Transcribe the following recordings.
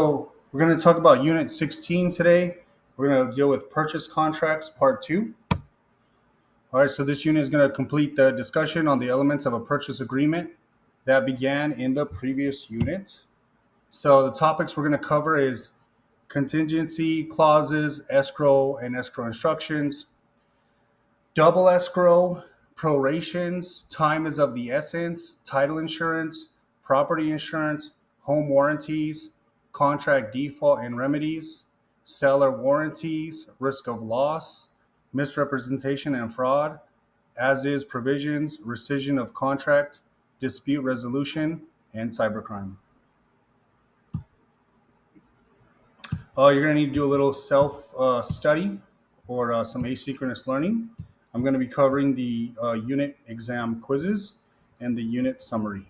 So we're going to talk about Unit 16 today. We're going to deal with purchase contracts, part two. All right, so this unit is going to complete the discussion on the elements of a purchase agreement that began in the previous unit. So the topics we're going to cover is contingency clauses, escrow and escrow instructions, double escrow, prorations, time is of the essence, title insurance, property insurance, home warranties, contract default and remedies, seller warranties, risk of loss, misrepresentation and fraud, as is provisions, rescission of contract, dispute resolution, and cybercrime. You're going to need to do a little self study or some asynchronous learning. I'm going to be covering the unit exam quizzes and the unit summary.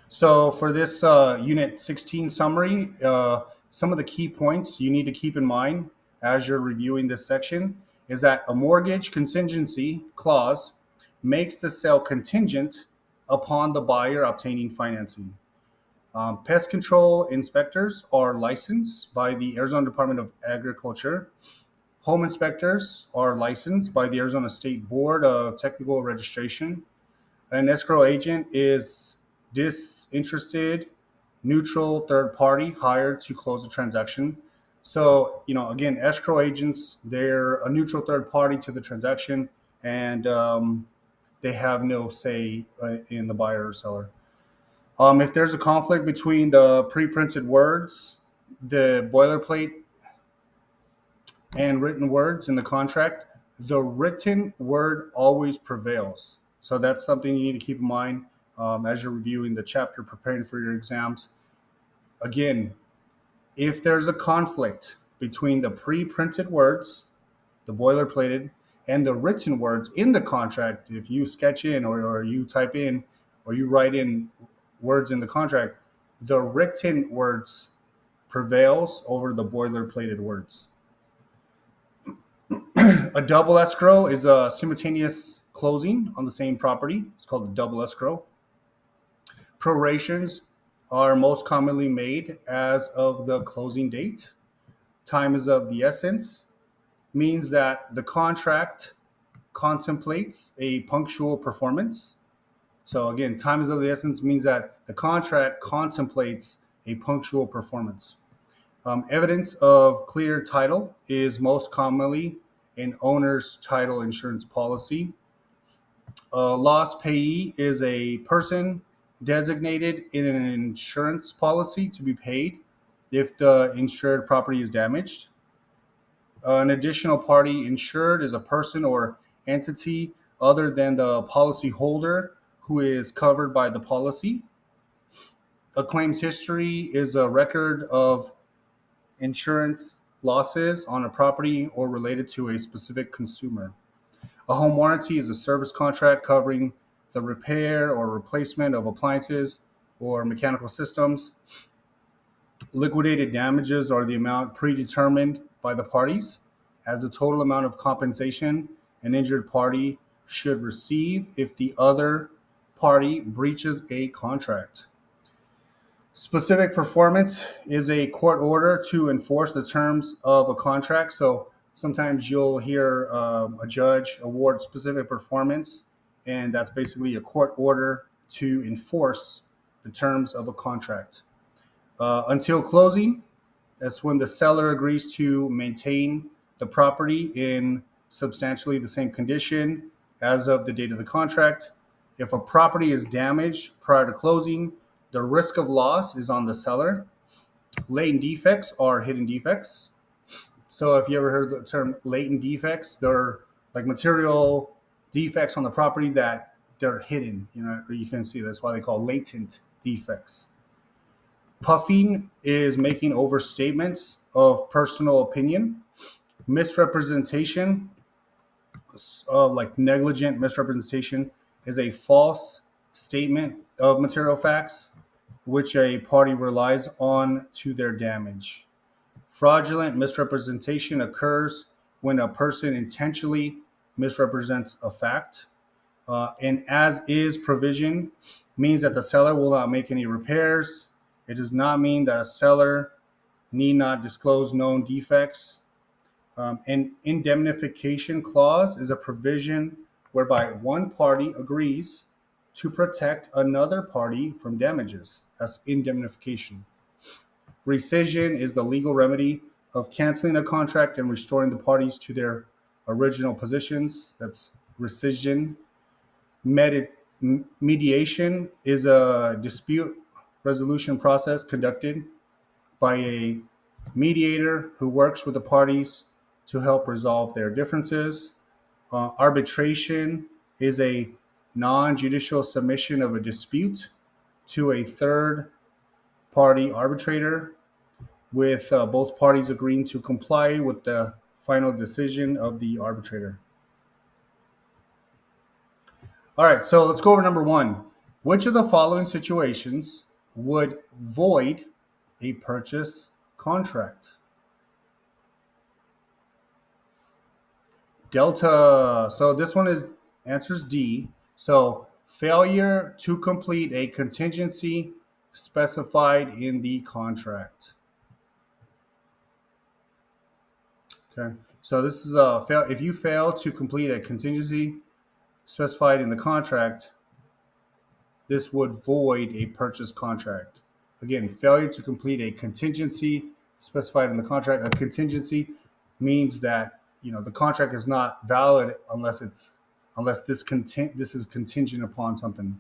So for this Unit 16 summary, some of the key points you need to keep in mind as you're reviewing this section is that a mortgage contingency clause makes the sale contingent upon the buyer obtaining financing. Pest control inspectors are licensed by the Arizona Department of Agriculture. Home inspectors are licensed by the Arizona State Board of Technical Registration. An escrow agent is disinterested, neutral third party hired to close the transaction. So, again, escrow agents, they're a neutral third party to the transaction, and they have no say in the buyer or seller. If there's a conflict between the pre-printed words, the boilerplate, and written words in the contract, the written word always prevails. So that's something you need to keep in mind as you're reviewing the chapter, preparing for your exams. Again, if there's a conflict between the pre-printed words, the boilerplated, and the written words in the contract, if you sketch in or you type in or you write in words in the contract, the written words prevails over the boilerplated words. A double escrow is a simultaneous closing on the same property. It's called a double escrow. Prorations are most commonly made as of the closing date. Time is of the essence means that the contract contemplates a punctual performance. So again, time is of the essence means that the contract contemplates a punctual performance. Evidence of clear title is most commonly an owner's title insurance policy. A loss payee is a person designated in an insurance policy to be paid if the insured property is damaged. An additional party insured is a person or entity other than the policy holder who is covered by the policy. A claims history is a record of insurance losses on a property or related to a specific consumer. A home warranty is a service contract covering the repair or replacement of appliances or mechanical systems. Liquidated damages are the amount predetermined by the parties as the total amount of compensation an injured party should receive if the other party breaches a contract. Specific performance is a court order to enforce the terms of a contract. So sometimes you'll hear a judge award specific performance, and that's basically a court order to enforce the terms of a contract. Until closing, that's when the seller agrees to maintain the property in substantially the same condition as of the date of the contract. If a property is damaged prior to closing, the risk of loss is on the seller. Latent defects are hidden defects. So if you ever heard the term latent defects, they're like material defects on the property that they're hidden, or you can see that's why they call latent defects. Puffing is making overstatements of personal opinion. Misrepresentation, like negligent misrepresentation, is a false statement of material facts which a party relies on to their damage. Fraudulent misrepresentation occurs when a person intentionally misrepresents a fact. An as is provision means that the seller will not make any repairs. It does not mean that a seller need not disclose known defects. An indemnification clause is a provision whereby one party agrees to protect another party from damages. That's indemnification. Rescission is the legal remedy of canceling a contract and restoring the parties to their original positions. That's rescission. Mediation is a dispute resolution process conducted by a mediator who works with the parties to help resolve their differences. Arbitration is a non judicial submission of a dispute to a third party arbitrator, with both parties agreeing to comply with the final decision of the arbitrator. All right, so let's go over number one. Which of the following situations would void a purchase contract? Delta. So this one is answers D. So failure to complete a contingency specified in the contract. Okay. So this is a fail. If you fail to complete a contingency specified in the contract, this would void a purchase contract. Again, failure to complete a contingency specified in the contract. A contingency means that the contract is not valid unless this is contingent upon something.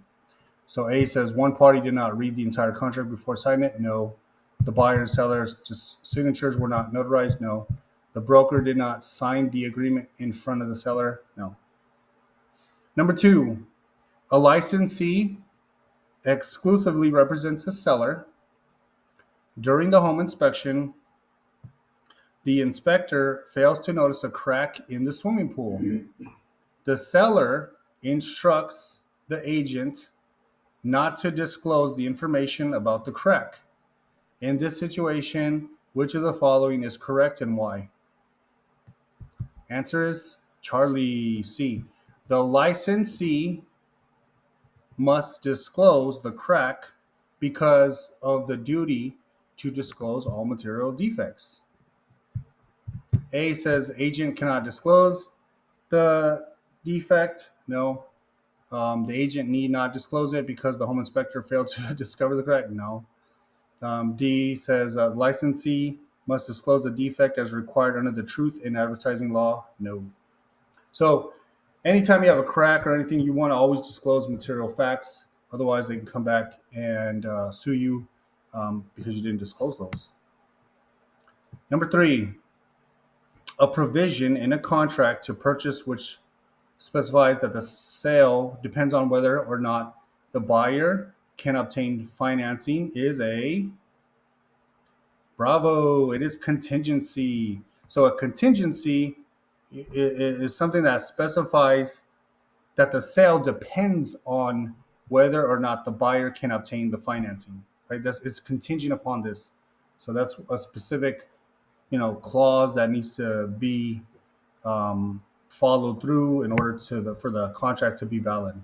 So A says one party did not read the entire contract before signing it. No. The buyer and seller's signatures were not notarized. No. The broker did not sign the agreement in front of the seller. No. Number two, a licensee exclusively represents a seller. During the home inspection, the inspector fails to notice a crack in the swimming pool. The seller instructs the agent not to disclose the information about the crack. In this situation, which of the following is correct and why? Answer is Charlie C. The licensee must disclose the crack because of the duty to disclose all material defects. A says agent cannot disclose the defect. No. The agent need not disclose it because the home inspector failed to discover the crack. No. D says licensee must disclose the defect as required under the truth in advertising law. No. So anytime you have a crack or anything, you want to always disclose material facts. Otherwise, they can come back and sue you because you didn't disclose those. Number three, a provision in a contract to purchase which specifies that the sale depends on whether or not the buyer can obtain financing is a bravo. It is contingency. So a contingency is something that specifies that the sale depends on whether or not the buyer can obtain the financing. Right? It's contingent upon this. So that's a specific, clause that needs to be followed through in order for the contract to be valid.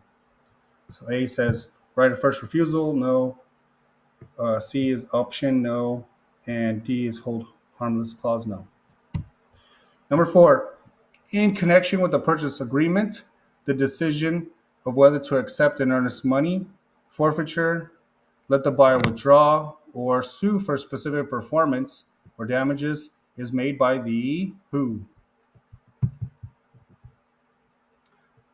So A says right of first refusal, no. C is option, no. And D is hold harmless clause, no. Number four, in connection with the purchase agreement, the decision of whether to accept an earnest money, forfeiture, let the buyer withdraw, or sue for specific performance or damages is made by the who?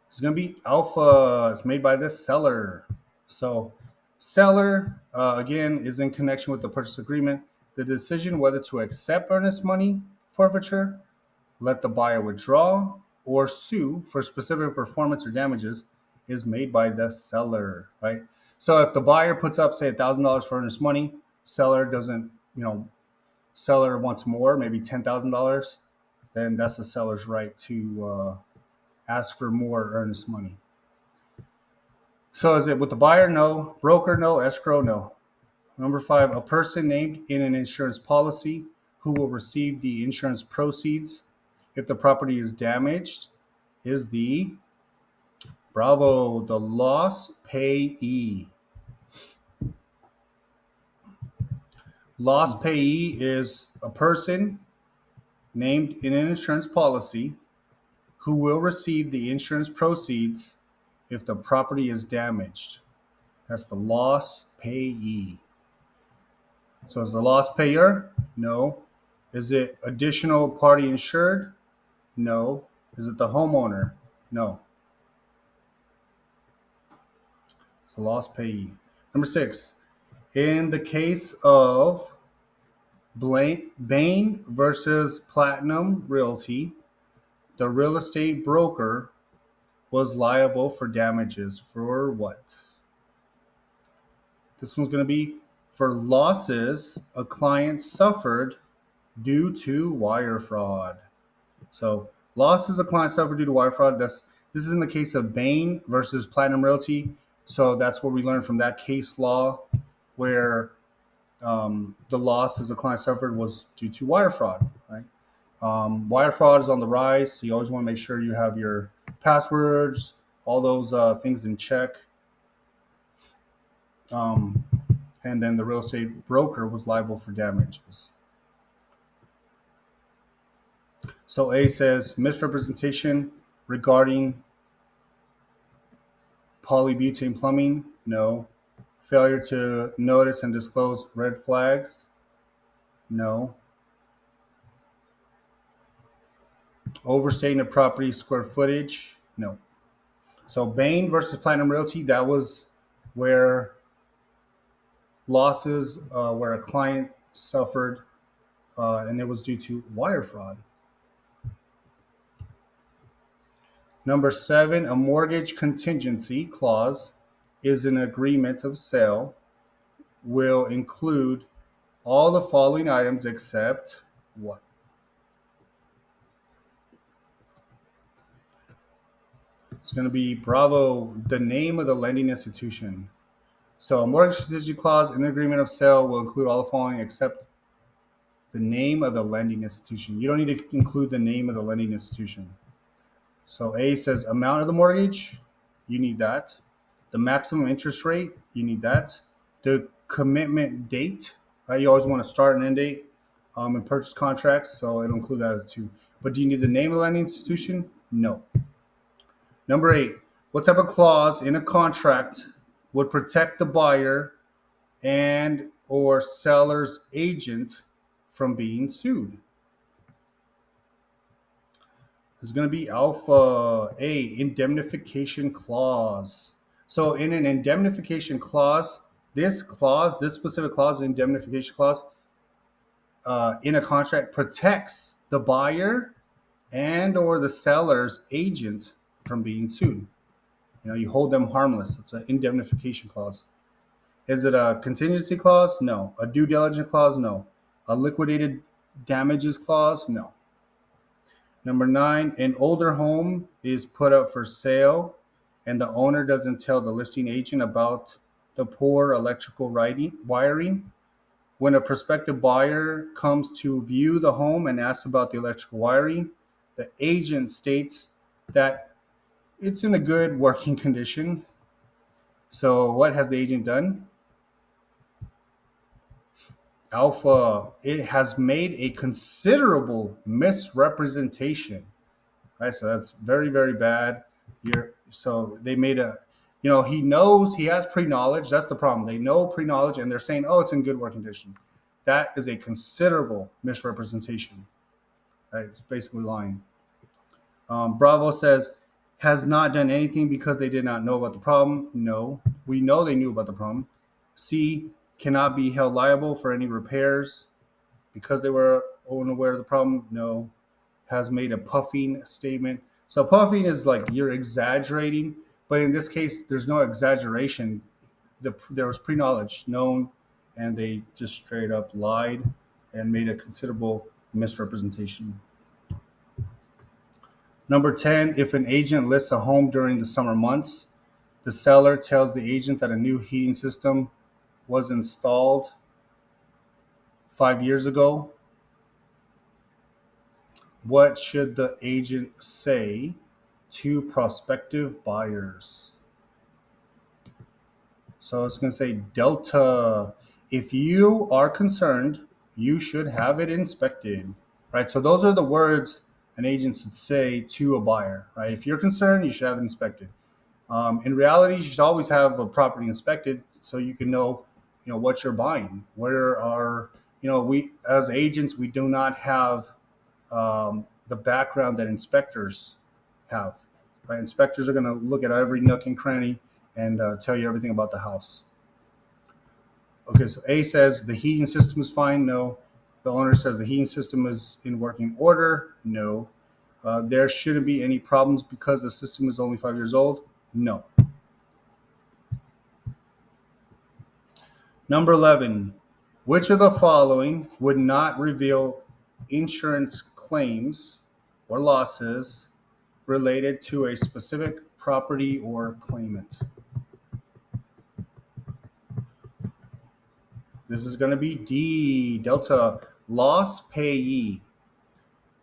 It's going to be alpha. It's made by the seller. So seller, again, is in connection with the purchase agreement. The decision whether to accept earnest money, forfeiture, let the buyer withdraw, or sue for specific performance or damages is made by the seller, right? So if the buyer puts up, say, $1,000 for earnest money, seller doesn't, seller wants more, maybe $10,000, then that's the seller's right to ask for more earnest money. So is it with the buyer? No. Broker? No. Escrow? No. Number five, a person named in an insurance policy who will receive the insurance proceeds if the property is damaged is the loss payee. Loss payee is a person named in an insurance policy who will receive the insurance proceeds if the property is damaged. That's the loss payee. So is the loss payer? No. Is it additional party insured? No. Is it the homeowner? No. It's the loss payee. Number 6. In the case of Bain versus Platinum Realty, the real estate broker was liable for damages for what? This one's going to be for losses a client suffered due to wire fraud. So losses a client suffered due to wire fraud. This is in the case of Bain versus Platinum Realty. So that's what we learned from that case law, where the losses a client suffered was due to wire fraud. Right? Wire fraud is on the rise, so you always want to make sure you have your passwords, all those things in check. And then the real estate broker was liable for damages. So A says misrepresentation regarding polybutane plumbing. No. Failure to notice and disclose red flags. No. Overstating the property square footage. No. So Bain versus Platinum Realty, that was where losses where a client suffered, and it was due to wire fraud. Number 7, a mortgage contingency clause is an agreement of sale, will include all the following items except what? It's going to be bravo, the name of the lending institution. So a mortgage contingency clause in an agreement of sale will include all the following except the name of the lending institution. You don't need to include the name of the lending institution. So A says amount of the mortgage, you need that. The maximum interest rate, you need that. The commitment date, right? You always want to start and end date in purchase contracts, so it'll include that as too. But do you need the name of the lending institution? No. Number 8, what type of clause in a contract would protect the buyer and or seller's agent from being sued? Is going to be alpha A, indemnification clause. So in an indemnification clause, this specific clause, indemnification clause, in a contract protects the buyer and or the seller's agent from being sued. You hold them harmless. It's an indemnification clause. Is it a contingency clause? No. A due diligence clause? No. A liquidated damages clause? No. Number 9, an older home is put up for sale and the owner doesn't tell the listing agent about the poor electrical wiring. When a prospective buyer comes to view the home and asks about the electrical wiring, the agent states that it's in a good working condition. So what has the agent done? Alpha, it has made a considerable misrepresentation. Right, so that's very, very bad. So they made he knows, he has pre-knowledge. That's the problem. They know pre-knowledge and they're saying, oh, it's in good working condition. That is a considerable misrepresentation. Right, it's basically lying. Bravo says, has not done anything because they did not know about the problem. No, we know they knew about the problem. C, cannot be held liable for any repairs because they were unaware of the problem. No. Has made a puffing statement. So puffing is like you're exaggerating, but in this case, there's no exaggeration. There was pre-knowledge known, and they just straight up lied and made a considerable misrepresentation. Number 10, if an agent lists a home during the summer months, the seller tells the agent that a new heating system was installed 5 years ago. What should the agent say to prospective buyers. So it's going to say Delta. If you are concerned, you should have it inspected, right? So those are the words an agent should say to a buyer, right? If you're concerned, you should have it inspected. In reality, you should always have a property inspected so you can know, what you're buying. Where are, we as agents, we do not have the background that inspectors have, right? Inspectors are going to look at every nook and cranny and tell you everything about the house. Okay, so A says the heating system is fine. No. The owner says the heating system is in working order. No. There shouldn't be any problems because the system is only 5 years old. No. Number 11, which of the following would not reveal insurance claims or losses related to a specific property or claimant? This is going to be D, Delta, loss payee,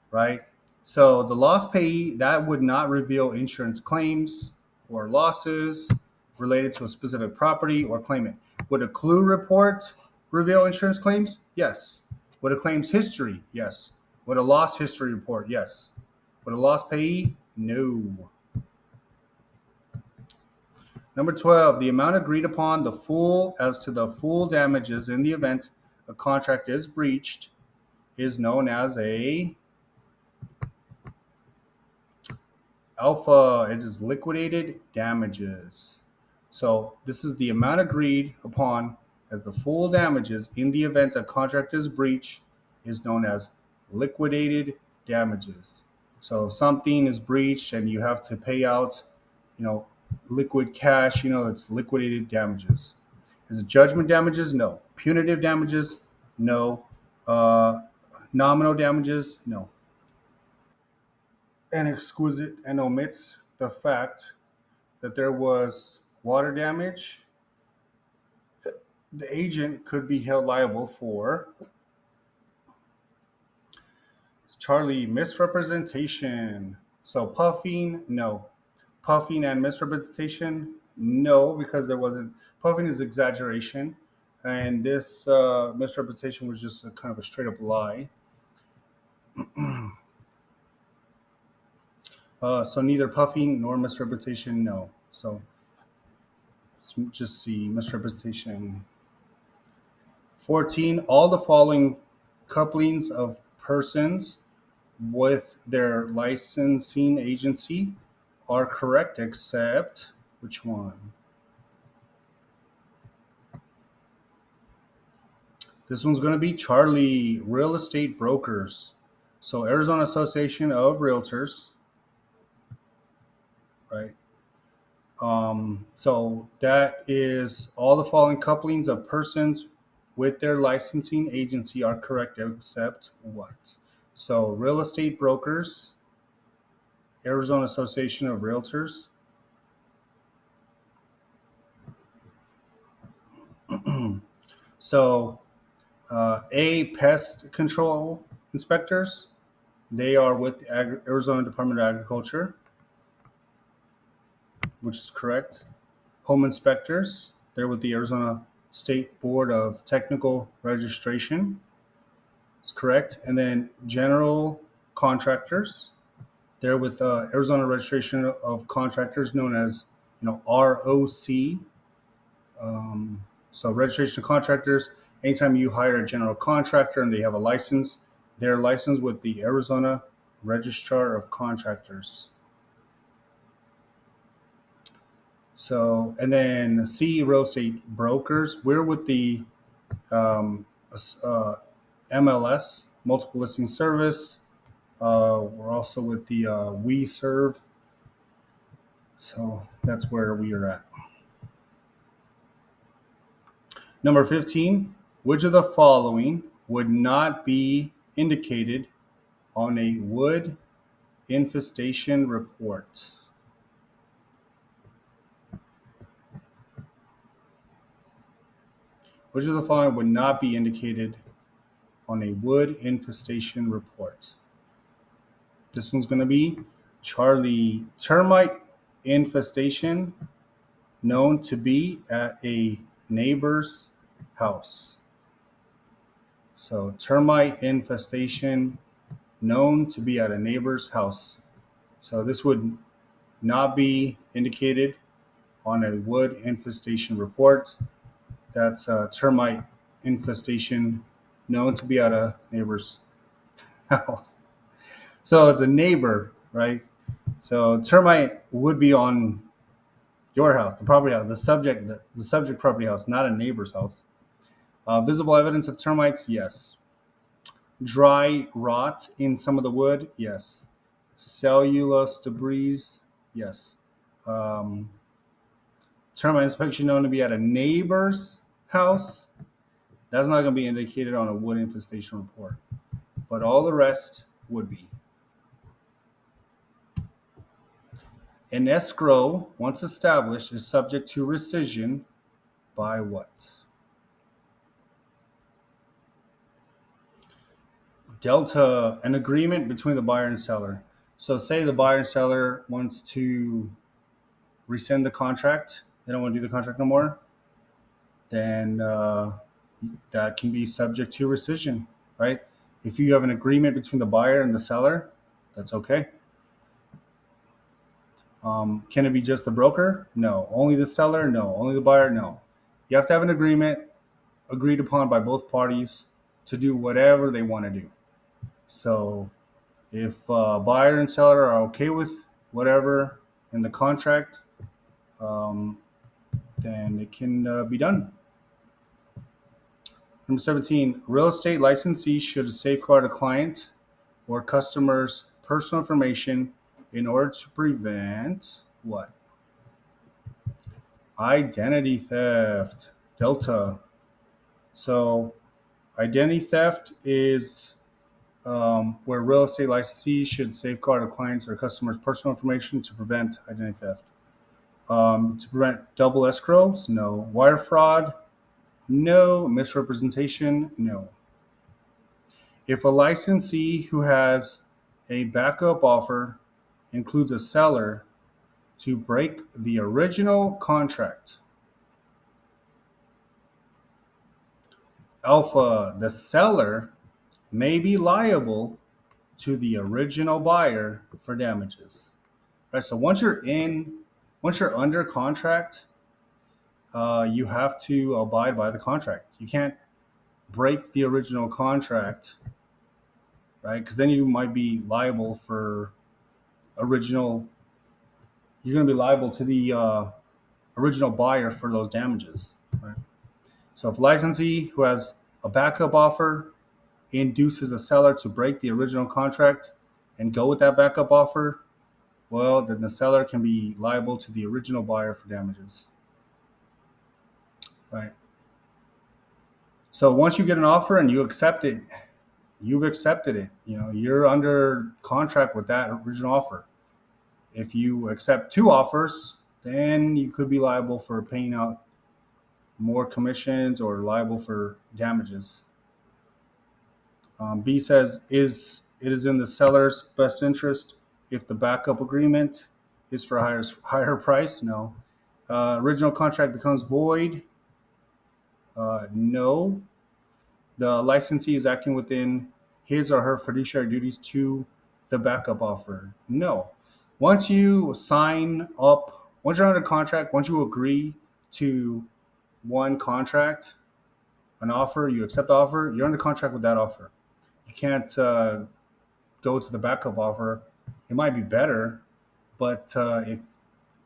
right? So the loss payee, that would not reveal insurance claims or losses related to a specific property or claimant. Would a clue report reveal insurance claims? Yes. Would a claims history? Yes. Would a loss history report? Yes. Would a loss payee? No. Number 12, the amount agreed upon as to the full damages in the event a contract is breached is known as a alpha. It is liquidated damages. So this is the amount agreed upon as the full damages in the event a contract is breached is known as liquidated damages. So if something is breached and you have to pay out, liquid cash, it's liquidated damages. Is it judgment damages? No. Punitive damages? No. Nominal damages? No. And exquisite and omits the fact that there was water damage. The agent could be held liable for Charlie, misrepresentation. So puffing, no. Puffing and misrepresentation, no, because there wasn't. Puffing is exaggeration, and this misrepresentation was just a kind of a straight up lie. So neither puffing nor misrepresentation, no. So let's just see misrepresentation. 14, all the following couplings of persons with their licensing agency are correct except which one? This one's going to be Charlie, real estate brokers. So Arizona Association of Realtors, right? So that is all the following couplings of persons with their licensing agency are correct except what? So real estate brokers, Arizona Association of Realtors. So A, pest control inspectors. They are with the Arizona Department of Agriculture, which is correct. Home inspectors. They're with the Arizona State Board of Technical Registration. It's correct. And then general contractors. They're with Arizona Registration of Contractors, known as ROC. So registration of contractors. Anytime you hire a general contractor and they have a license, they're licensed with the Arizona Registrar of Contractors. So, and then C, real estate brokers. We're with the MLS, Multiple Listing Service. We're also with the We Serve. So that's where we are at. Number 15, which of the following would not be indicated on a wood infestation report? Which of the following would not be indicated on a wood infestation report? This one's going to be Charlie, termite infestation known to be at a neighbor's house. So, termite infestation known to be at a neighbor's house. So, this would not be indicated on a wood infestation report. That's a termite infestation known to be at a neighbor's house. So, it's a neighbor, right? So, termite would be on your house, the property house, the subject property house, not a neighbor's house. Visible evidence of termites, yes. Dry rot in some of the wood, yes. Cellulose debris, yes. Um, termite inspection known to be at a neighbor's house, that's not going to be indicated on a wood infestation report, but all the rest would be. An escrow, once established, is subject to rescission by what? Delta, an agreement between the buyer and seller. So, say the buyer and seller wants to rescind the contract, they don't want to do the contract no more, then that can be subject to rescission, right? If you have an agreement between the buyer and the seller, that's okay. Can it be just the broker? No. Only the seller? No. Only the buyer? No. You have to have an agreement agreed upon by both parties to do whatever they want to do. So, if buyer and seller are okay with whatever in the contract, um, then it can be done. Number 17, real estate licensee should safeguard a client or customer's personal information in order to prevent what? Identity theft. Delta. So, identity theft is where real estate licensees should safeguard a client's or customer's personal information to prevent identity theft. To prevent double escrows, no. Wire fraud, no. Misrepresentation, no. If a licensee who has a backup offer includes a seller to break the original contract, Alpha, the seller may be liable to the original buyer for damages. Right. So once you're under contract, you have to abide by the contract. You can't break the original contract, right? Because then you might be liable for original. You're going to be liable to the original buyer for those damages, right? So if licensee who has a backup offer induces a seller to break the original contract and go with that backup offer, well, then the seller can be liable to the original buyer for damages, right? So once you get an offer and you accept it, you've accepted it. You know, you're under contract with that original offer. If you accept two offers, then you could be liable for paying out more commissions or liable for damages. B says, it is in the seller's best interest if the backup agreement is for a higher price? No. Original contract becomes void? No. The licensee is acting within his or her fiduciary duties to the backup offer? No. Once you sign up, once you're under contract, once you agree to one contract, an offer, you accept the offer, you're under contract with that offer. You can't go to the backup offer. It might be better, but if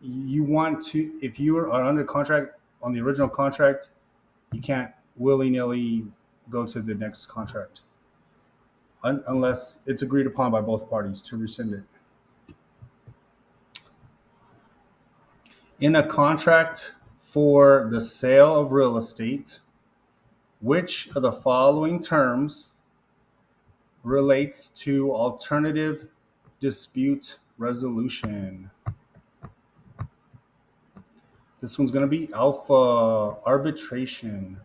you are under contract on the original contract, you can't willy nilly go to the next contract unless it's agreed upon by both parties to rescind it. In a contract for the sale of real estate, which of the following terms relates to alternative dispute resolution? This one's going to be alpha, arbitration.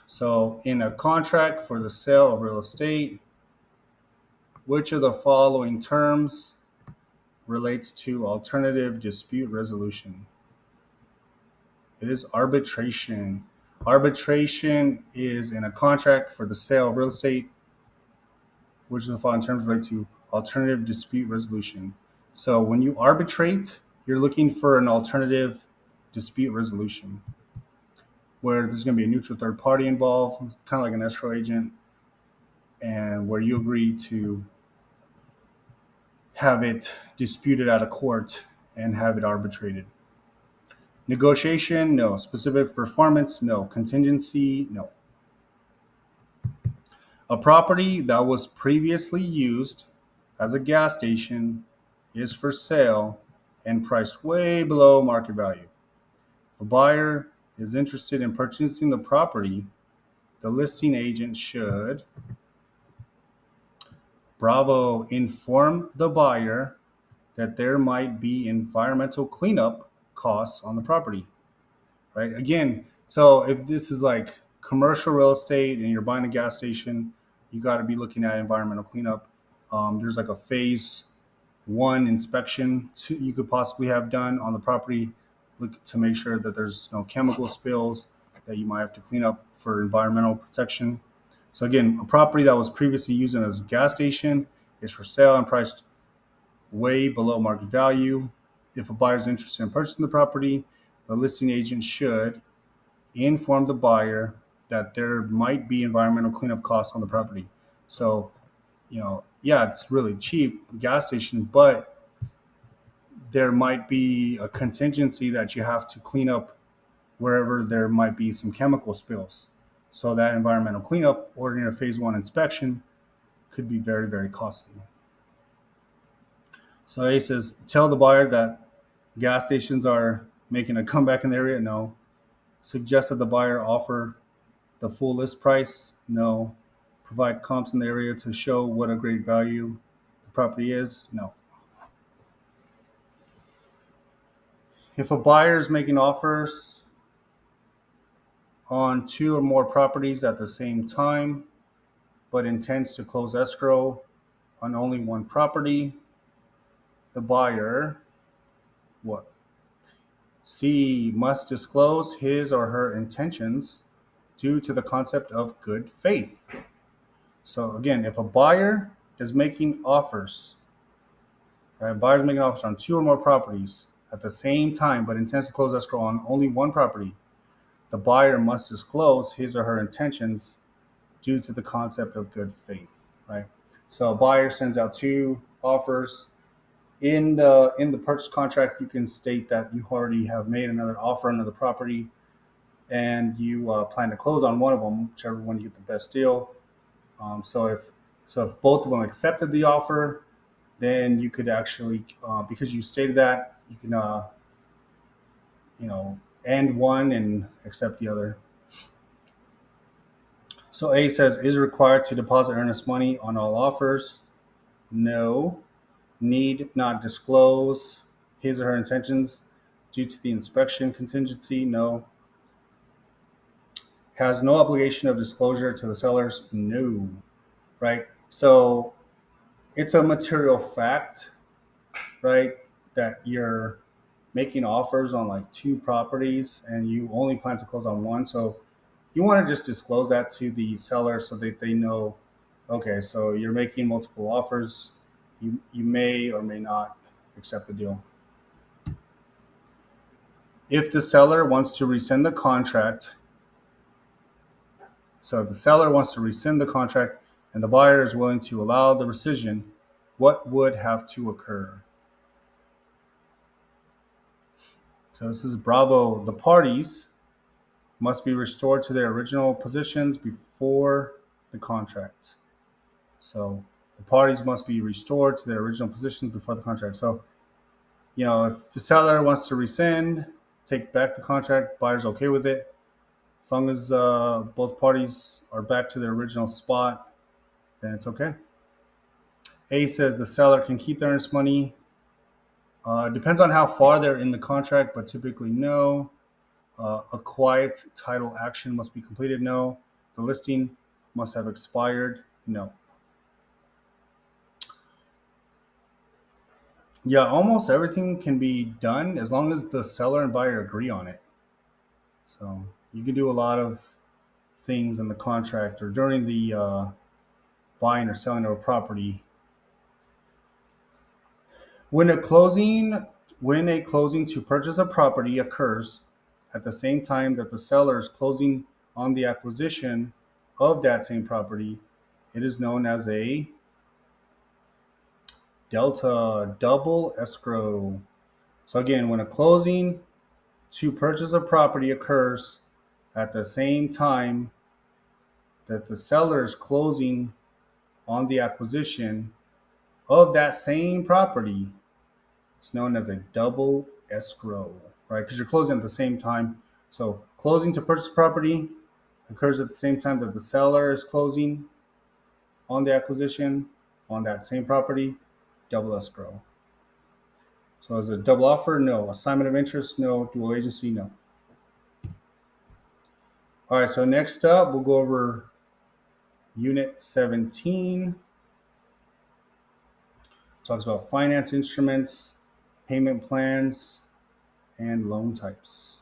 So So in a contract for the sale of real estate, which of the following terms relates to alternative dispute resolution? It is arbitration. Arbitration is in a contract for the sale of real estate, which of the following terms relate to alternative dispute resolution. So when you arbitrate, you're looking for an alternative dispute resolution where there's going to be a neutral third party involved, it's kind of like an escrow agent, and where you agree to have it disputed out of court and have it arbitrated. Negotiation, no. Specific performance, no. Contingency, no. A property that was previously used as a gas station is for sale and priced way below market value. If a buyer is interested in purchasing the property, the listing agent should, bravo, inform the buyer that there might be environmental cleanup costs on the property, right? Again, so if this is like commercial real estate and you're buying a gas station, you got to be looking at environmental cleanup. There's like a phase one inspection you could possibly have done on the property, look to make sure that there's no chemical spills that you might have to clean up for environmental protection. So again, a property that was previously used as a gas station is for sale and priced way below market value. If a buyer is interested in purchasing the property, the listing agent should inform the buyer that there might be environmental cleanup costs on the property. So, yeah, it's really cheap gas station, but there might be a contingency that you have to clean up wherever there might be some chemical spills. So that environmental cleanup or in a phase one inspection could be very, very costly. So he says, tell the buyer that gas stations are making a comeback in the area. No. Suggest that the buyer offer the full list price. No. Provide comps in the area to show what a great value the property is. No. If a buyer is making offers on 2 or more properties at the same time, but intends to close escrow on only one property, the buyer, what? C, must disclose his or her intentions due to the concept of good faith. So again, if a buyer is making offers, right, buyer's making offers on 2 or more properties at the same time, but intends to close escrow on only one property, the buyer must disclose his or her intentions due to the concept of good faith, right? So a buyer sends out 2 offers. In the purchase contract, you can state that you already have made another offer on another property, and you plan to close on one of them, whichever one you get the best deal. So if both of them accepted the offer, then you could actually, because you stated that, you can end one and accept the other. So A says, is required to deposit earnest money on all offers? No. Need not disclose his or her intentions due to the inspection contingency? No. Has no obligation of disclosure to the sellers? No. Right? So it's a material fact, right, that you're making offers on like 2 properties and you only plan to close on one. So you want to just disclose that to the seller so that they know, okay, so you're making multiple offers. You may or may not accept the deal. If the seller wants to rescind the contract, so the seller wants to rescind the contract and the buyer is willing to allow the rescission, what would have to occur? So this is bravo. The parties must be restored to their original positions before the contract. So the parties must be restored to their original positions before the contract. So, if the seller wants to rescind, take back the contract, buyer's okay with it. As long as both parties are back to their original spot, then it's okay. A says the seller can keep the earnest money. Depends on how far they're in the contract, but typically no. A quiet title action must be completed? No. The listing must have expired. No. Yeah, almost everything can be done as long as the seller and buyer agree on it. So you can do a lot of things in the contract or during the buying or selling of a property. When a closing when a closing to purchase a property occurs at the same time that the seller is closing on the acquisition of that same property, it is known as a delta double escrow. So again, when a closing to purchase a property occurs at the same time that the seller is closing on the acquisition of that same property, it's known as a double escrow, right? Because you're closing at the same time. So closing to purchase property occurs at the same time that the seller is closing on the acquisition on that same property, double escrow. So is it a double offer? No. Assignment of interest? No. Dual agency? No. All right, so next up, we'll go over Unit 17. Talks about finance instruments, payment plans, and loan types.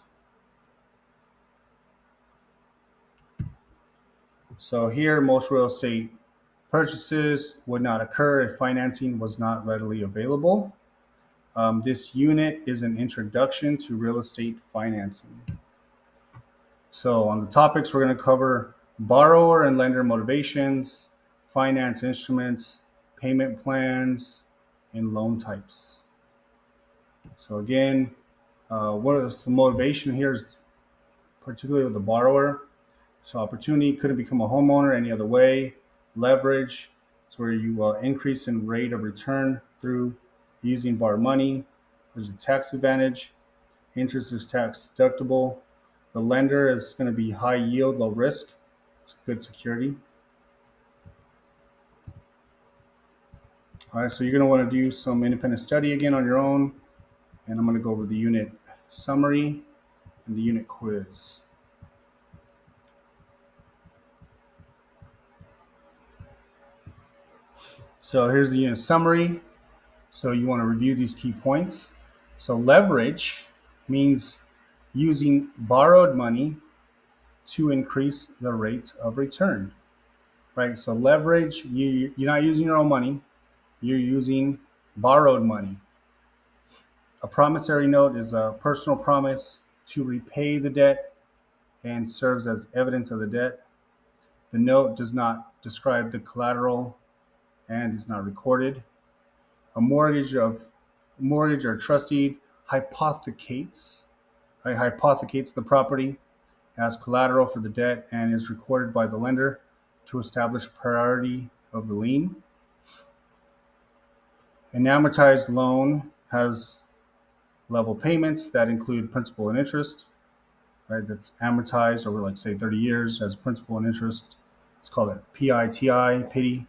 So here, most real estate purchases would not occur if financing was not readily available. This unit is an introduction to real estate financing. So on the topics, we're going to cover borrower and lender motivations, finance instruments, payment plans, and loan types. So again, what is the motivation here is particularly with the borrower. So opportunity couldn't become a homeowner any other way. Leverage, it's where you increase in rate of return through using borrowed money. There's a tax advantage. Interest is tax deductible. The lender is going to be high yield, low risk. It's good security. All right, so you're going to want to do some independent study again on your own. And I'm going to go over the unit summary and the unit quiz. So here's the unit summary. So you want to review these key points. So leverage means using borrowed money to increase the rate of return, right? So leverage, you're not using your own money, you're using borrowed money. A promissory note is a personal promise to repay the debt and serves as evidence of the debt. The note does not describe the collateral and is not recorded. A mortgage or trustee hypothecates, right, hypothecates the property as collateral for the debt and is recorded by the lender to establish priority of the lien. An amortized loan has level payments that include principal and interest, right? That's amortized over, like, say, 30 years as principal and interest. It's called a PITI, PITI,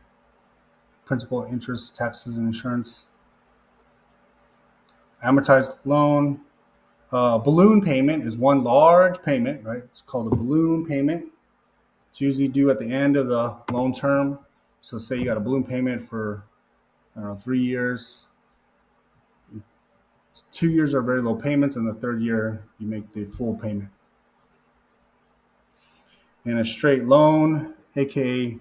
principal, interest, taxes, and insurance. Amortized loan. Balloon payment is one large payment, right? It's called a balloon payment. It's usually due at the end of the loan term. So say you got a balloon payment for, I don't know, 3 years. 2 years are very low payments, and the third year you make the full payment. And a straight loan, aka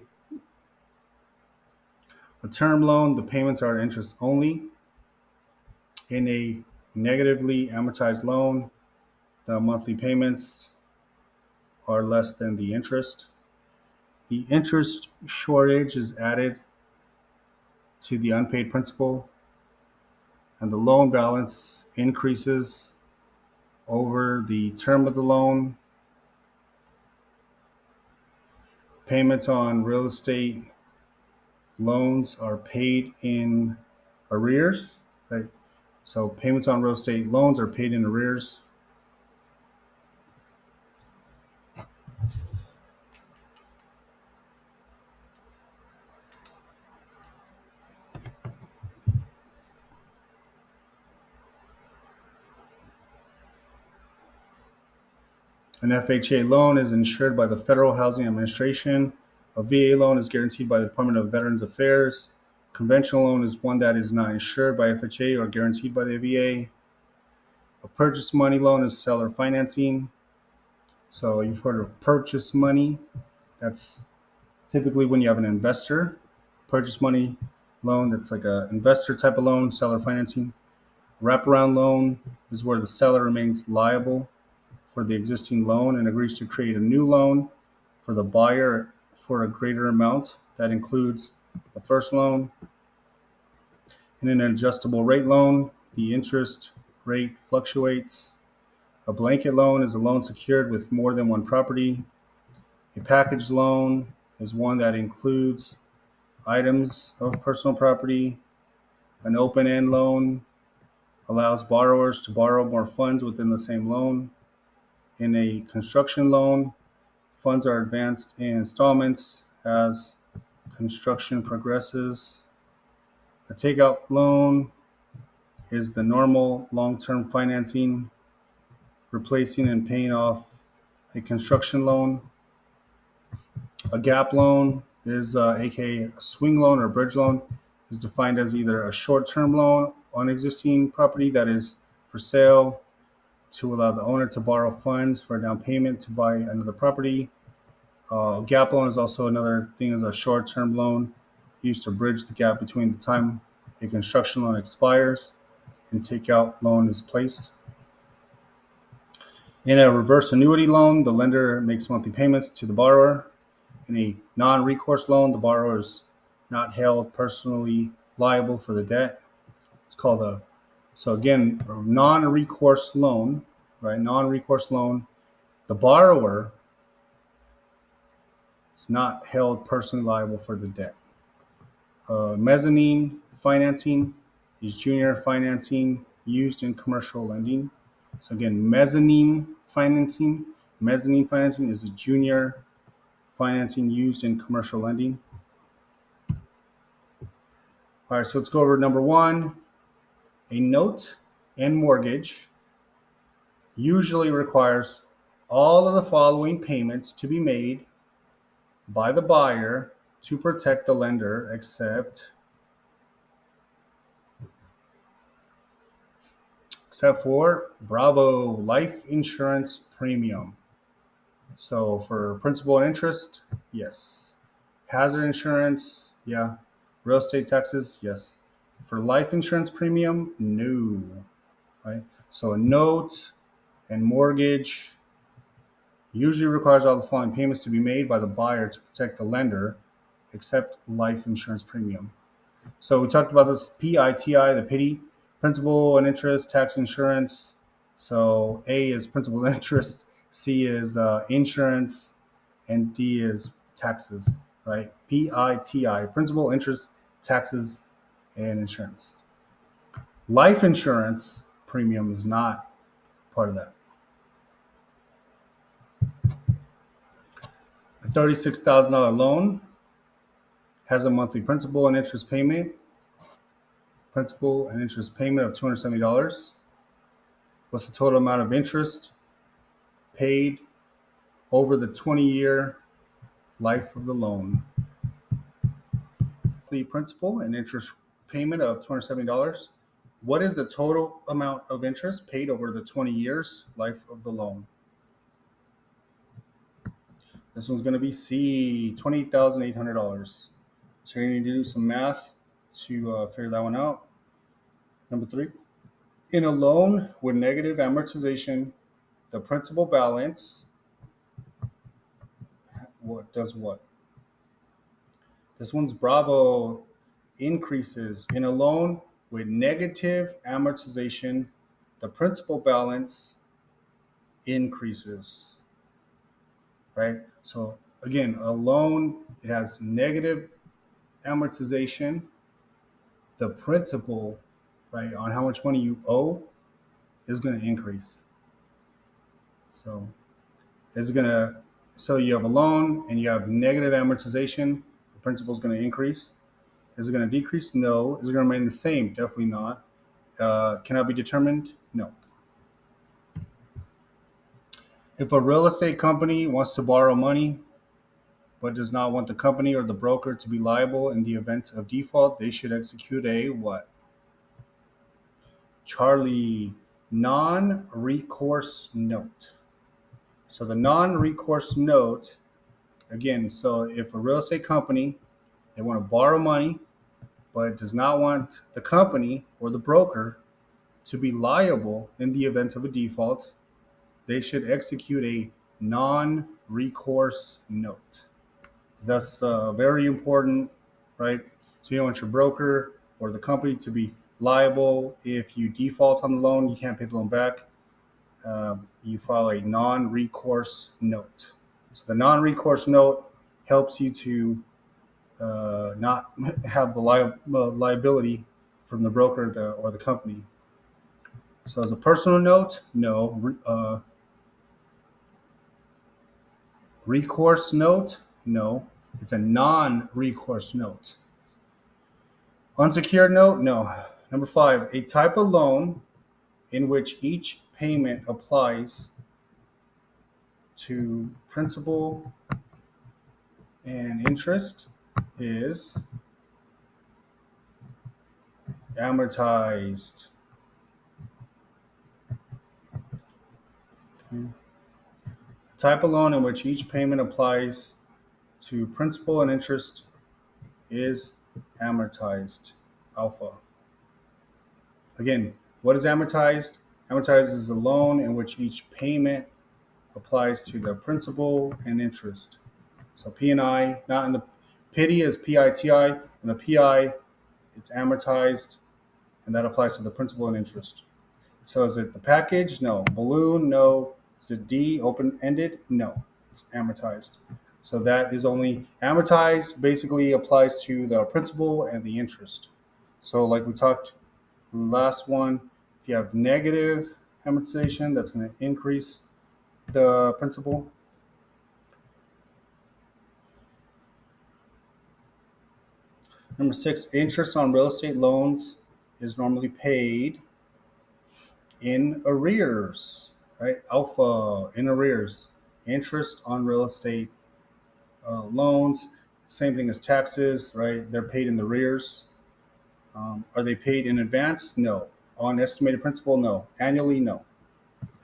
a term loan, the payments are interest only. In a negatively amortized loan, the monthly payments are less than the interest. The interest shortage is added to the unpaid principal, and the loan balance increases over the term of the loan. Payments on real estate loans are paid in arrears, right? So payments on real estate loans are paid in arrears. An FHA loan is insured by the Federal Housing Administration. A VA loan is guaranteed by the Department of Veterans Affairs. Conventional loan is one that is not insured by FHA or guaranteed by the VA. A purchase money loan is seller financing. So you've heard of purchase money. That's typically when you have an investor. Purchase money loan, that's like an investor type of loan, seller financing. Wraparound loan is where the seller remains liable for the existing loan and agrees to create a new loan for the buyer for a greater amount. That includes the first loan. In an adjustable rate loan, the interest rate fluctuates. A blanket loan is a loan secured with more than one property. A package loan is one that includes items of personal property. An open-end loan allows borrowers to borrow more funds within the same loan. In a construction loan, funds are advanced in installments as construction progresses. A takeout loan is the normal long-term financing, replacing and paying off a construction loan. A gap loan is aka a swing loan or bridge loan, is defined as either a short-term loan on existing property that is for sale to allow the owner to borrow funds for a down payment to buy another property. Gap loan is also another thing, is a short-term loan used to bridge the gap between the time a construction loan expires and takeout loan is placed. In a reverse annuity loan, the lender makes monthly payments to the borrower. In a non-recourse loan, the borrower is not held personally liable for the debt. It's called a, so again, a non-recourse loan, right? Non-recourse loan, the borrower is not held personally liable for the debt. Mezzanine financing is junior financing used in commercial lending. So again, mezzanine financing is a junior financing used in commercial lending. All right, so let's go over number one. A note and mortgage usually requires all of the following payments to be made by the buyer to protect the lender, except for Bravo life insurance premium. So for principal and interest, yes. Hazard insurance, yeah. Real estate taxes, yes. For life insurance premium, no. Right? So a note and mortgage usually requires all the following payments to be made by the buyer to protect the lender, except life insurance premium. So we talked about this PITI, the PITI, principal and interest, tax insurance. So A is principal and interest, C is insurance, and D is taxes, right? PITI, principal, interest, taxes, and insurance. Life insurance premium is not part of that. A $36,000 loan has a monthly principal and interest payment of $270. What's the total amount of interest paid over the 20-year life of the loan? The principal and interest payment of $270. What is the total amount of interest paid over the 20 years life of the loan? This one's going to be C, $28,800. So you're going to do some math to figure that one out. Number three, in a loan with negative amortization, the principal balance, what does what? This one's Bravo, increases. In a loan with negative amortization, the principal balance increases, right? So again, a loan, it has negative amortization. The principal, right, on how much money you owe is going to increase. So so you have a loan and you have negative amortization, the principal is going to increase. Is it going to decrease? No. Is it going to remain the same? Definitely not. Cannot be determined? No. If a real estate company wants to borrow money but does not want the company or the broker to be liable in the event of default, they should execute a what? Charlie, non-recourse note. So the non-recourse note, again, so if a real estate company, they want to borrow money, but does not want the company or the broker to be liable in the event of a default, they should execute a non-recourse note. So that's very important, right? So you don't want your broker or the company to be liable if you default on the loan, you can't pay the loan back. You file a non-recourse note. So the non-recourse note helps you to not have the liability from the broker or the company. So as a personal note, no. Recourse note, no. It's a non-recourse note. Unsecured note, no. Number 5, a type of loan in which each payment applies to principal and interest is amortized. Okay. A type of loan in which each payment applies to principal and interest is amortized. Alpha. Again, what is amortized? Amortized is a loan in which each payment applies to the principal and interest. So P&I, not in the PITI is PITI, and the PI, it's amortized, and that applies to the principal and interest. So is it the package? No. Balloon? No. Is it D, open-ended? No. It's amortized. So that is only amortized, basically applies to the principal and the interest. So like we talked in the last one, if you have negative amortization, that's going to increase the principal. Number 6, interest on real estate loans is normally paid in arrears, right? Alpha, in arrears. Interest on real estate loans, same thing as taxes, right? They're paid in arrears. Are they paid in advance? No. On estimated principal? No. Annually? No.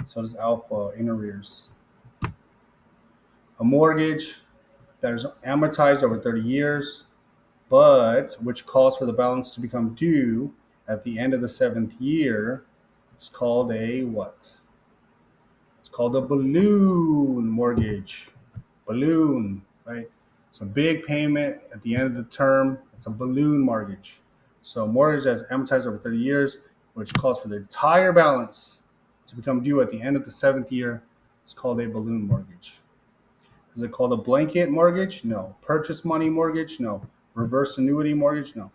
So does alpha, in arrears. A mortgage that is amortized over 30 years, but which calls for the balance to become due at the end of the 7th year, is called a what? It's called a balloon mortgage. Balloon, right? It's a big payment at the end of the term. It's a balloon mortgage. So a mortgage that's amortized over 30 years, which calls for the entire balance to become due at the end of the 7th year, is called a balloon mortgage. Is it called a blanket mortgage? No. Purchase money mortgage? No. Reverse annuity mortgage? No.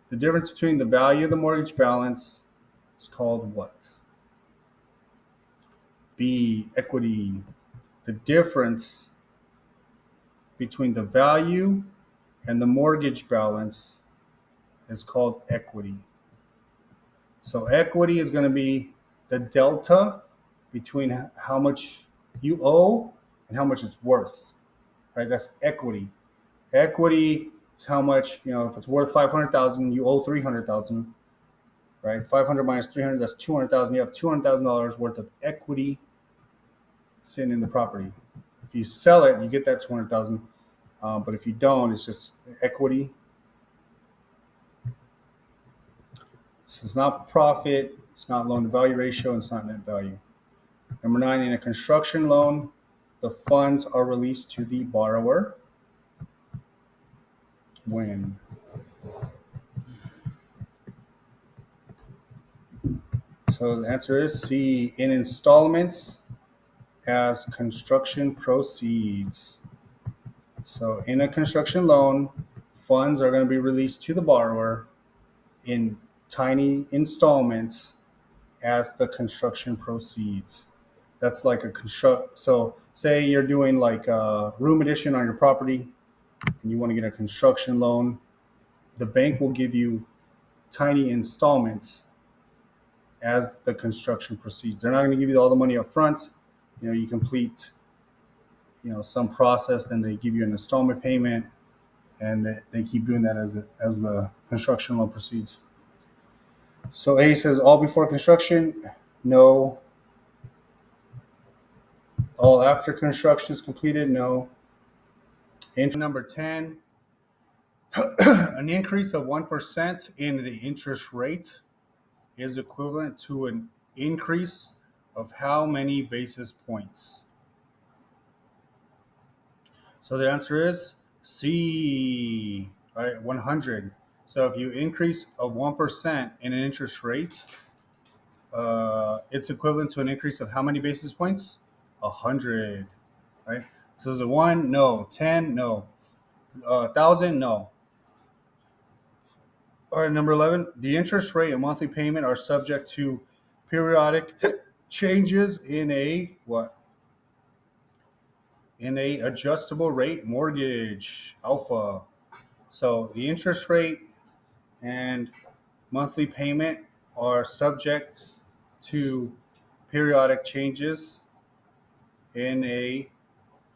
The difference between the value of the mortgage balance is called what? B, equity. The difference between the value and the mortgage balance is called equity. So equity is going to be the delta between how much you owe and how much it's worth, right? That's equity. Equity is how much, if it's worth 500,000, you owe 300,000, right? 500 minus 300, that's 200,000. You have $200,000 worth of equity sitting in the property. If you sell it, you get that 200,000. But if you don't, it's just equity. So it's not profit, it's not loan to value ratio, and it's not net value. Number 9, in a construction loan, the funds are released to the borrower when? So the answer is C, in installments as construction proceeds. So in a construction loan, funds are going to be released to the borrower in tiny installments as the construction proceeds. That's like a construct. So say you're doing like a room addition on your property and you want to get a construction loan, the bank will give you tiny installments as the construction proceeds. They're not going to give you all the money up front. you complete some process, then they give you an installment payment, and they keep doing that as the construction loan proceeds. So A says all before construction, no. All after construction is completed, no. Number 10, an increase of 1% in the interest rate is equivalent to an increase of how many basis points? So the answer is C, right? 100. So if you increase of 1% in an interest rate, it's equivalent to an increase of how many basis points? 100, right? So is it 1? No. 10? No. 1,000? No. All right, number 11. The interest rate and monthly payment are subject to periodic changes in a what? In a adjustable rate mortgage, alpha. So the interest rate and monthly payment are subject to periodic changes in a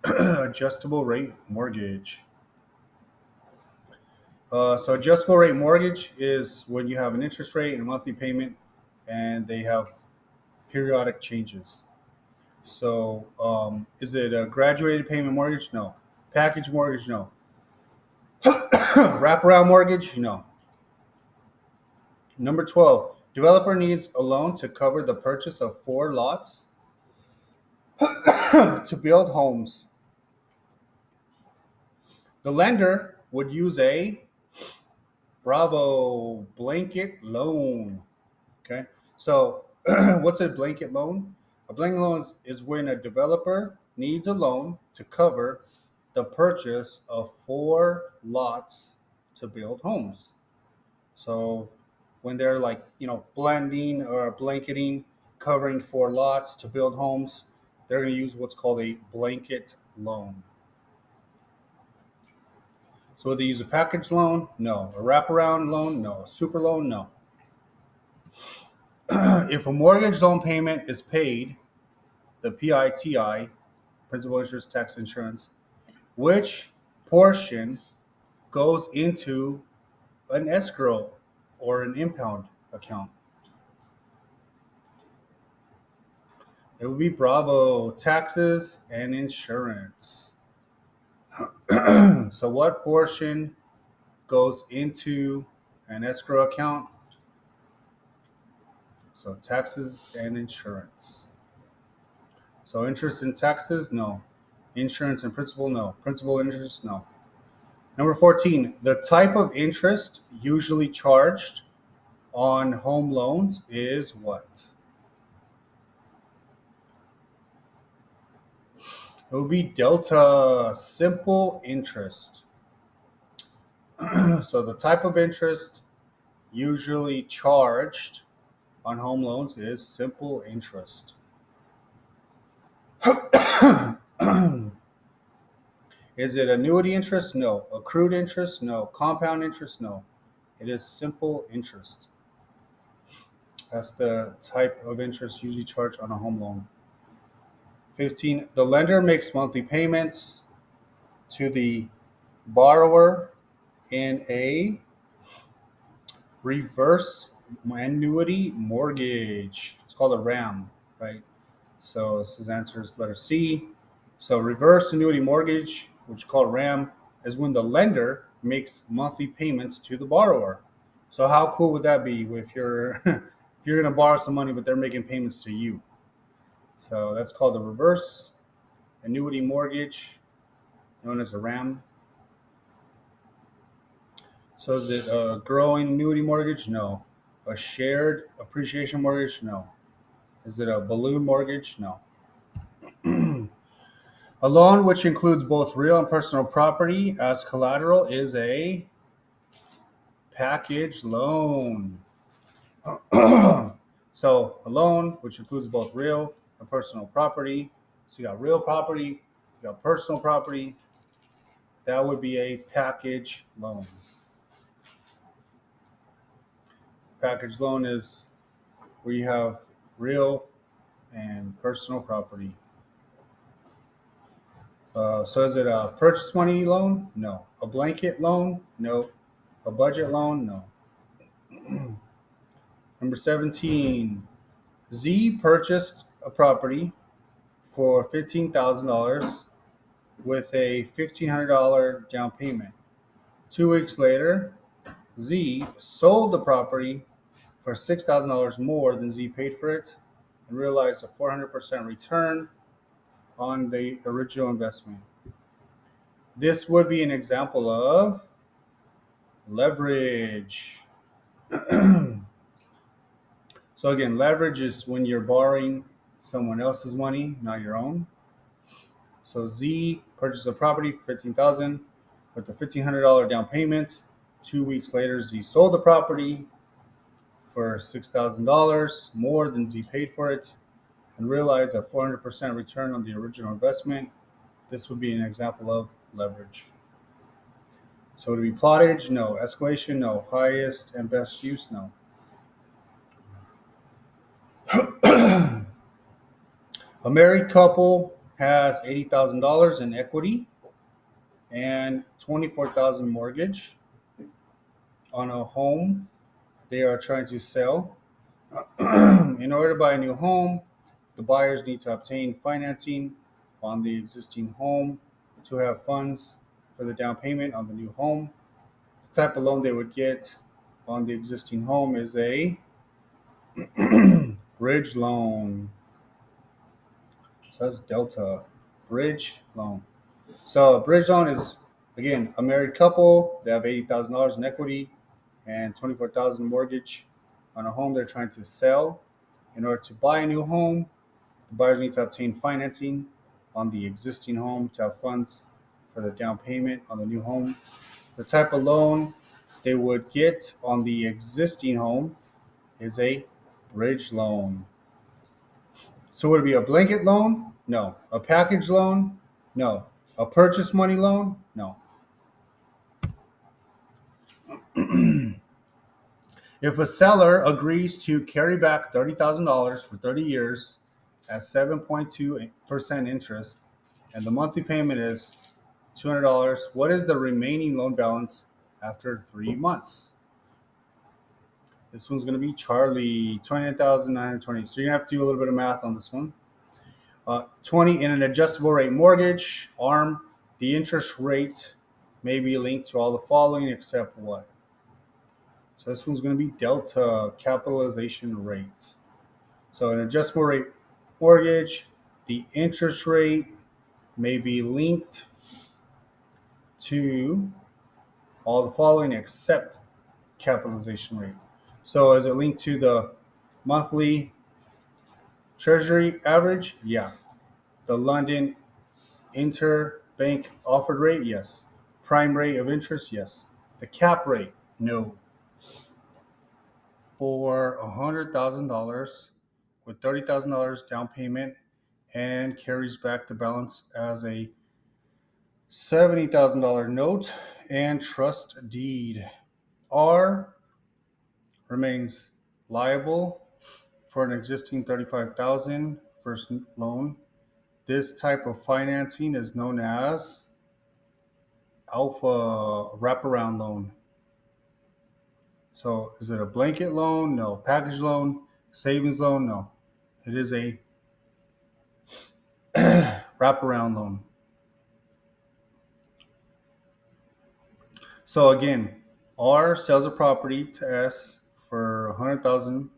adjustable rate mortgage. So adjustable rate mortgage is when you have an interest rate and a monthly payment, and they have periodic changes. So is it a graduated payment mortgage? No. Package mortgage? No. Wraparound mortgage? No. Number 12. Developer needs a loan to cover the purchase of 4 lots to build homes. The lender would use a Bravo blanket loan. Okay. So what's a blanket loan? A blanket loan is when a developer needs a loan to cover the purchase of 4 lots to build homes. So when they're like, blending or blanketing, covering 4 lots to build homes, they're going to use what's called a blanket loan. So would they use a package loan? No. A wraparound loan? No. A super loan? No. If a mortgage loan payment is paid, the PITI, principal, interest, tax, insurance, which portion goes into an escrow or an impound account? It would be Bravo, taxes and insurance. So what portion goes into an escrow account? So taxes and insurance. So interest and taxes, no. Insurance and principal, no. Principal and interest, no. Number 14, the type of interest usually charged on home loans is what? It would be delta, simple interest. So the type of interest usually charged on home loans is simple interest. Is it annuity interest? No. Accrued interest? No. Compound interest? No. It is simple interest. That's the type of interest usually charged on a home loan. 15. The lender makes monthly payments to the borrower in a reverse annuity mortgage. It's called a RAM, right? So this is answer is letter C. So reverse annuity mortgage, which is called RAM, is when the lender makes monthly payments to the borrower. So how cool would that be if you're if you're going to borrow some money but they're making payments to you? So that's called a reverse annuity mortgage, known as a RAM. So is it a growing annuity mortgage? No. A shared appreciation mortgage? No. Is it a balloon mortgage? No. A loan which includes both real and personal property as collateral is a package loan. So a loan which includes both real and personal property. So you got real property, you got personal property. That would be a package loan. Package loan is where you have real and personal property. So is it a purchase money loan? No. A blanket loan? No. A budget loan? No. Number 17. Z purchased a property for $15,000 with a $1,500 down payment. 2 weeks later, Z sold the property for $6,000 more than Z paid for it and realized a 400% return on the original investment. This would be an example of leverage. So again, leverage is when you're borrowing someone else's money, not your own. So Z purchased a property for $15,000 with a $1,500 down payment. 2 weeks later, Z sold the property for $6,000 more than Z paid for it and realized a 400% return on the original investment. This would be an example of leverage. So would it be plottage? No. Escalation? No. Highest and best use? No. A married couple has $80,000 in equity and $24,000 mortgage on a home they are trying to sell. In order to buy a new home, the buyers need to obtain financing on the existing home to have funds for the down payment on the new home. The type of loan they would get on the existing home is a bridge loan. So that's Delta. Bridge loan. So a bridge loan is, again, a married couple. They have $80,000 in equity and $24,000 mortgage on a home they're trying to sell. In order to buy a new home, the buyers need to obtain financing on the existing home to have funds for the down payment on the new home. The type of loan they would get on the existing home is a bridge loan. So would it be a blanket loan? No. A package loan? No. A purchase money loan? No. If a seller agrees to carry back $30,000 for 30 years at 7.2% interest and the monthly payment is $200, what is the remaining loan balance after 3 months? This one's going to be Charlie, 29,920. So you're going to have to do a little bit of math on this one. 20 in an adjustable rate mortgage, ARM, the interest rate may be linked to all the following except what? So this one's going to be Delta, capitalization rate. So an adjustable rate mortgage, the interest rate may be linked to all the following except capitalization rate. So is it linked to the monthly treasury average? Yeah. The London interbank offered rate? Yes. Prime rate of interest? Yes. The cap rate? No. For $100,000 with $30,000 down payment and carries back the balance as a $70,000 note and trust deed. R remains liable for an existing $35,000 first loan. This type of financing is known as alpha wraparound loan. So is it a blanket loan? No. Package loan? Savings loan? No. It is a wraparound loan. So again, R sells a property to S for $100,000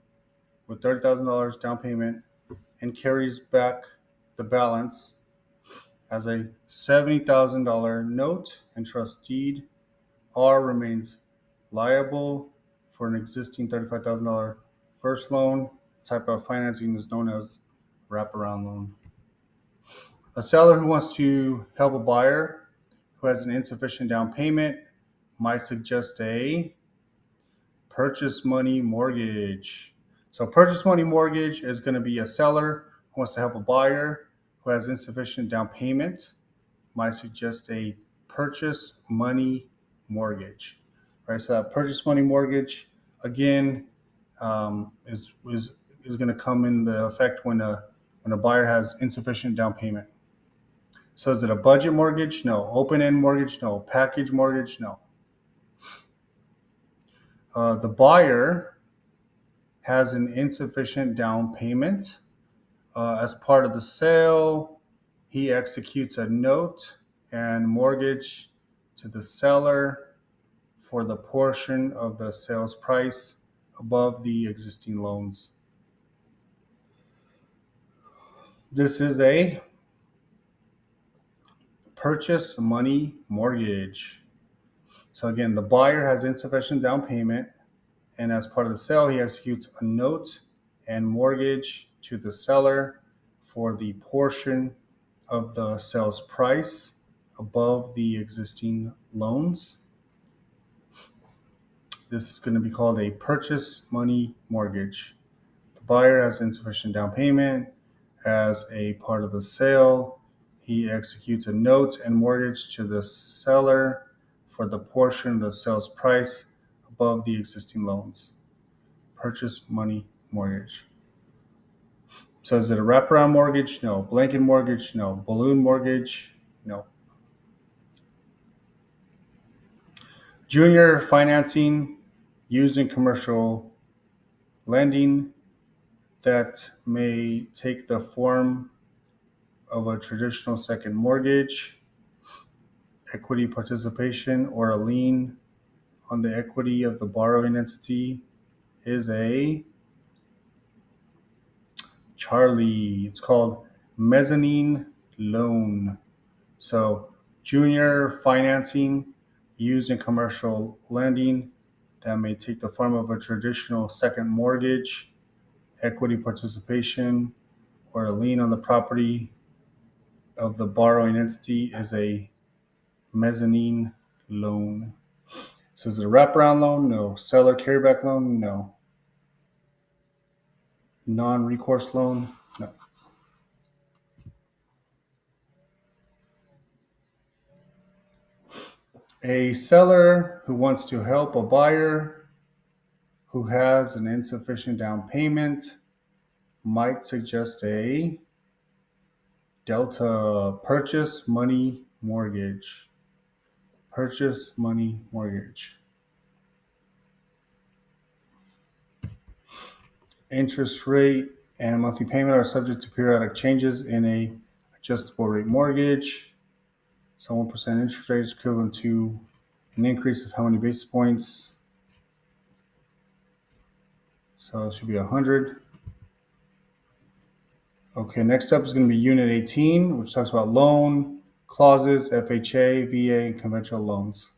with $30,000 down payment and carries back the balance as a $70,000 note and trust deed. R remains liable for an existing $35,000 first loan. Type of financing is known as wraparound loan. A seller who wants to help a buyer who has an insufficient down payment might suggest a purchase money mortgage. So purchase money mortgage is going to be a seller who wants to help a buyer who has insufficient down payment might suggest a purchase money mortgage. Right, so that purchase money mortgage again is going to come into effect when a buyer has insufficient down payment. So is it a budget mortgage? No. Open-end mortgage? No. Package mortgage? No. The buyer has an insufficient down payment. As part of the sale, he executes a note and mortgage to the seller for the portion of the sales price above the existing loans. This is a purchase money mortgage. So again, the buyer has insufficient down payment, and as part of the sale, he executes a note and mortgage to the seller for the portion of the sales price above the existing loans. This is going to be called a purchase money mortgage. The buyer has insufficient down payment. As a part of the sale, he executes a note and mortgage to the seller for the portion of the sales price above the existing loans. Purchase money mortgage. So is it a wraparound mortgage? No. Blanket mortgage? No. Balloon mortgage? No. Junior financing used in commercial lending that may take the form of a traditional second mortgage, equity participation, or a lien on the equity of the borrowing entity is a Charlie. It's called mezzanine loan. So, junior financing used in commercial lending that may take the form of a traditional second mortgage, equity participation, or a lien on the property of the borrowing entity is a mezzanine loan. So is it a wraparound loan? No. Seller carryback loan? No. Non-recourse loan? No. A seller who wants to help a buyer who has an insufficient down payment might suggest a Delta purchase money mortgage. Purchase money mortgage. Interest rate and monthly payment are subject to periodic changes in a adjustable rate mortgage. So 1% interest rate is equivalent to an increase of how many basis points? So it should be 100. Okay, next up is going to be Unit 18, which talks about loan, clauses, FHA, VA, and conventional loans.